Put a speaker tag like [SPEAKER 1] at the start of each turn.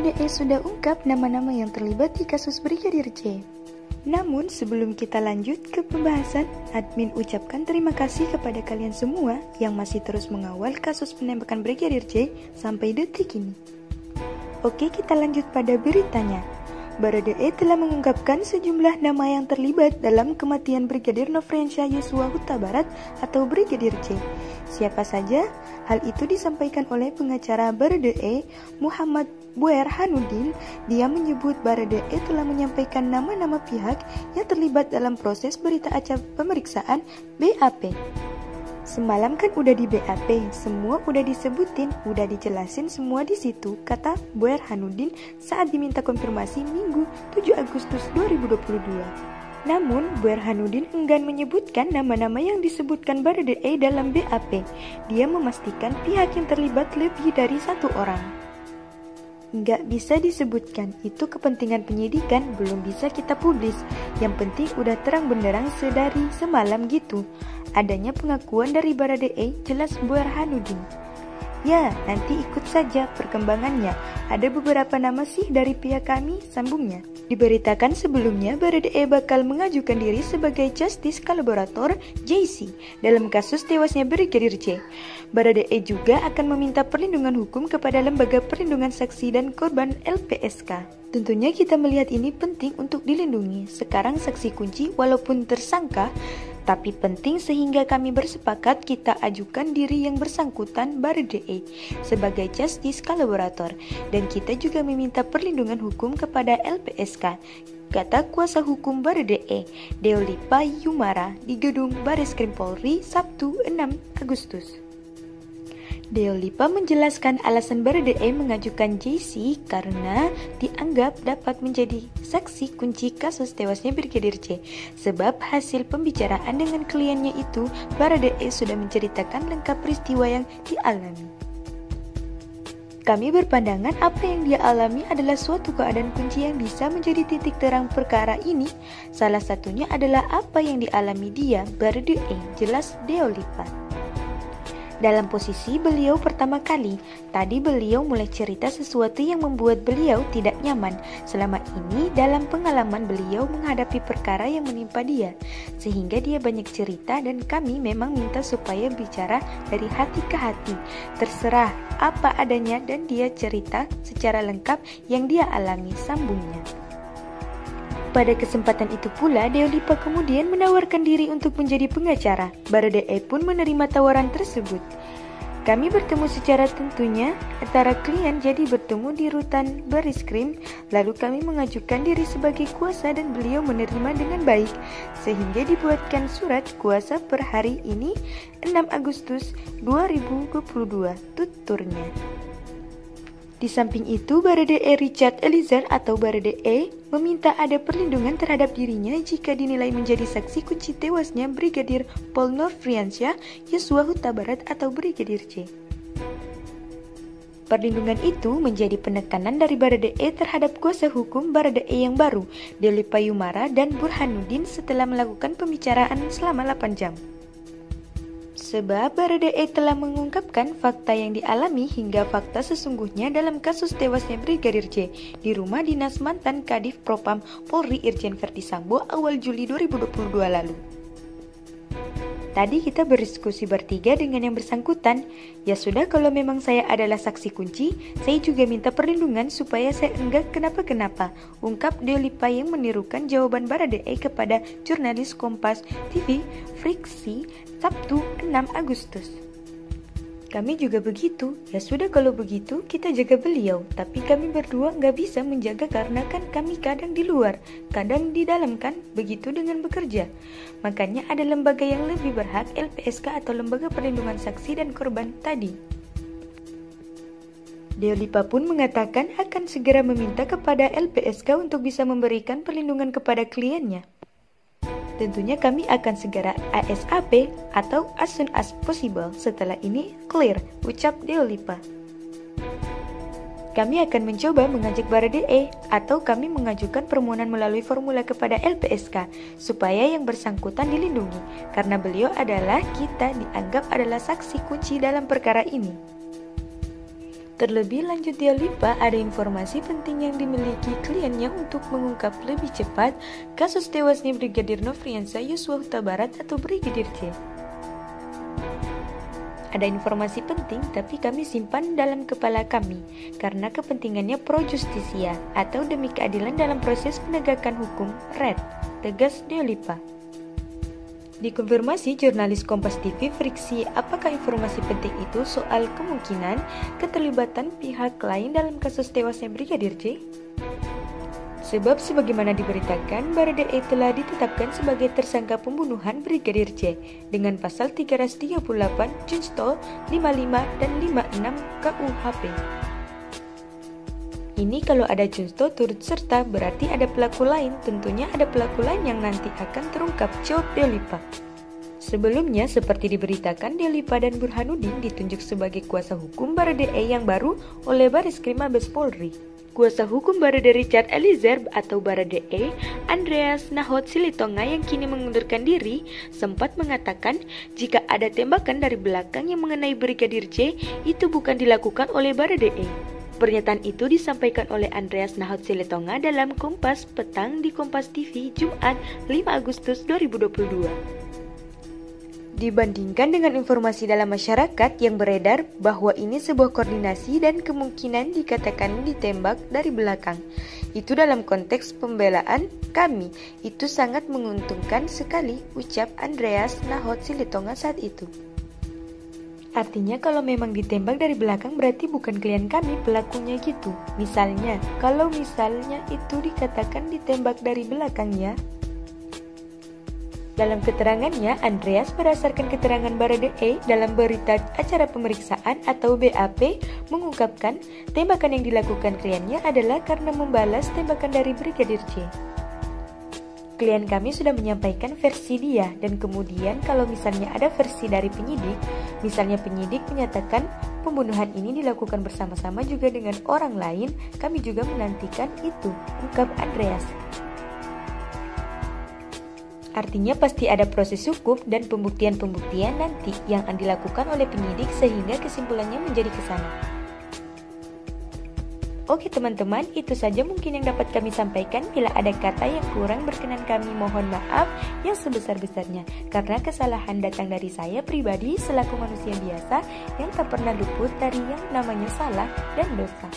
[SPEAKER 1] Baradae sudah ungkap nama-nama yang terlibat di kasus Brigadir J. Namun sebelum kita lanjut ke pembahasan, admin ucapkan terima kasih kepada kalian semua yang masih terus mengawal kasus penembakan Brigadir J sampai detik ini. Oke, kita lanjut pada beritanya. Baradae telah mengungkapkan sejumlah nama yang terlibat dalam kematian Brigadir Nofriansyah Yosua Huta Barat atau Brigadir J. Siapa saja? Hal itu disampaikan oleh pengacara Baradae, Muhammad Burhanuddin. Dia menyebut Baradae telah menyampaikan nama-nama pihak yang terlibat dalam proses berita acara pemeriksaan BAP. Semalam kan udah di BAP, semua udah disebutin, udah dijelasin semua di situ, kata Burhanuddin saat diminta konfirmasi Minggu 7 Agustus 2022. Namun, Burhanuddin enggan menyebutkan nama-nama yang disebutkan Baradae dalam BAP. Dia memastikan pihak yang terlibat lebih dari satu orang. Nggak bisa disebutkan, itu kepentingan penyidikan, belum bisa kita publis. Yang penting udah terang benderang sedari semalam gitu. Adanya pengakuan dari Baradae, jelas Burhanuddin. Ya, nanti ikut saja perkembangannya. Ada beberapa nama sih dari pihak kami, sambungnya. Diberitakan sebelumnya Baradae bakal mengajukan diri sebagai Justice Collaborator JC dalam kasus tewasnya Brigadir J. Baradae juga akan meminta perlindungan hukum kepada Lembaga Perlindungan Saksi dan Korban LPSK. Tentunya kita melihat ini penting untuk dilindungi. Sekarang saksi kunci walaupun tersangka, tapi penting sehingga kami bersepakat kita ajukan diri yang bersangkutan Baradae sebagai Justice Collaborator dan kita juga meminta perlindungan hukum kepada LPSK, kata kuasa hukum Baradae, Deolipa Yumara di gedung Bareskrim Polri Sabtu 6 Agustus. Deolipa menjelaskan alasan Baradae mengajukan JC karena dianggap dapat menjadi saksi kunci kasus tewasnya Brigadir J. Sebab hasil pembicaraan dengan kliennya itu, Baradae sudah menceritakan lengkap peristiwa yang dialami. Kami berpandangan apa yang dia alami adalah suatu keadaan kunci yang bisa menjadi titik terang perkara ini. Salah satunya adalah apa yang dialami dia, Baradae, jelas Deolipa. Dalam posisi beliau pertama kali, tadi beliau mulai cerita sesuatu yang membuat beliau tidak nyaman. Selama ini dalam pengalaman beliau menghadapi perkara yang menimpa dia, sehingga dia banyak cerita dan kami memang minta supaya bicara dari hati ke hati. Terserah apa adanya dan dia cerita secara lengkap yang dia alami, sambungnya. Pada kesempatan itu pula, Deolipa kemudian menawarkan diri untuk menjadi pengacara. Baradae pun menerima tawaran tersebut. Kami bertemu secara tentunya, antara klien jadi bertemu di rutan Bareskrim, lalu kami mengajukan diri sebagai kuasa dan beliau menerima dengan baik, sehingga dibuatkan surat kuasa per hari ini 6 Agustus 2022, tuturnya. Di samping itu, Baradae Richard Eliezer atau Baradae meminta ada perlindungan terhadap dirinya jika dinilai menjadi saksi kunci tewasnya Brigadir Paul Nofriansyah Yosua Huta Barat atau Brigadir J. Perlindungan itu menjadi penekanan dari Baradae terhadap kuasa hukum Baradae yang baru, Deolipa Yumara dan Burhanuddin setelah melakukan pembicaraan selama 8 jam. Sebab Baradae telah mengungkapkan fakta yang dialami hingga fakta sesungguhnya dalam kasus tewasnya Brigadir J di rumah dinas mantan Kadif Propam Polri Irjen Verdi Sambo awal Juli 2022 lalu. Tadi kita berdiskusi bertiga dengan yang bersangkutan. Ya sudah, kalau memang saya adalah saksi kunci, saya juga minta perlindungan supaya saya enggak kenapa-kenapa, ungkap Deolipa yang menirukan jawaban Baradae kepada jurnalis Kompas TV Friksi Sabtu 6 Agustus. Kami juga begitu. Ya sudah, kalau begitu kita jaga beliau. Tapi kami berdua nggak bisa menjaga karena kan kami kadang di luar, kadang di dalam kan. Begitu dengan bekerja. Makanya ada lembaga yang lebih berhak, LPSK atau Lembaga Perlindungan Saksi dan Korban tadi. Deolipa pun mengatakan akan segera meminta kepada LPSK untuk bisa memberikan perlindungan kepada kliennya. Tentunya kami akan segera ASAP atau as soon as possible setelah ini clear, ucap Deolipa. Kami akan mencoba mengajak Baradae atau kami mengajukan permohonan melalui formula kepada LPSK supaya yang bersangkutan dilindungi karena beliau adalah kita dianggap adalah saksi kunci dalam perkara ini. Terlebih lanjut dia lupa ada informasi penting yang dimiliki kliennya untuk mengungkap lebih cepat kasus tewasnya Brigadir Nofriansah Yosua Huta Barat atau Brigadir J. Ada informasi penting tapi kami simpan dalam kepala kami karena kepentingannya pro justisia atau demi keadilan dalam proses penegakan hukum (RED), tegas Deolipa. Dikonfirmasi jurnalis Kompas TV Friksi apakah informasi penting itu soal kemungkinan keterlibatan pihak lain dalam kasus tewasnya Brigadir J? Sebab sebagaimana diberitakan, Baradae telah ditetapkan sebagai tersangka pembunuhan Brigadir J dengan pasal 338 Junto 55 dan 56 KUHP. Ini kalau ada Junto turut serta berarti ada pelaku lain, tentunya ada pelaku lain yang nanti akan terungkap, jawab Deolipa. Sebelumnya, seperti diberitakan, Deolipa dan Burhanuddin ditunjuk sebagai kuasa hukum Baradae yang baru oleh Bareskrim Mabes Polri. Kuasa hukum Baradae Richard Eliezer atau Baradae, Andreas Nahot Silitonga yang kini mengundurkan diri, sempat mengatakan jika ada tembakan dari belakang yang mengenai Brigadir J, itu bukan dilakukan oleh Baradae. Pernyataan itu disampaikan oleh Andreas Nahot Silitonga dalam Kompas Petang di Kompas TV Jumat 5 Agustus 2022. Dibandingkan dengan informasi dalam masyarakat yang beredar bahwa ini sebuah koordinasi dan kemungkinan dikatakan ditembak dari belakang. Itu dalam konteks pembelaan kami, itu sangat menguntungkan sekali, ucap Andreas Nahot Silitonga saat itu. Artinya kalau memang ditembak dari belakang berarti bukan klien kami pelakunya gitu. Misalnya, kalau misalnya itu dikatakan ditembak dari belakangnya. Dalam keterangannya, Andreas berdasarkan keterangan Baradae dalam berita acara pemeriksaan atau BAP mengungkapkan tembakan yang dilakukan kliennya adalah karena membalas tembakan dari Brigadir J. Klien kami sudah menyampaikan versi dia dan kemudian kalau misalnya ada versi dari penyidik, misalnya penyidik menyatakan pembunuhan ini dilakukan bersama-sama juga dengan orang lain, kami juga menantikan itu, ungkap Andreas. Artinya pasti ada proses hukum dan pembuktian-pembuktian nanti yang akan dilakukan oleh penyidik sehingga kesimpulannya menjadi ke sana. Oke teman-teman, itu saja mungkin yang dapat kami sampaikan. Bila ada kata yang kurang berkenan kami mohon maaf yang sebesar-besarnya. Karena kesalahan datang dari saya pribadi selaku manusia biasa yang tak pernah luput dari yang namanya salah dan dosa.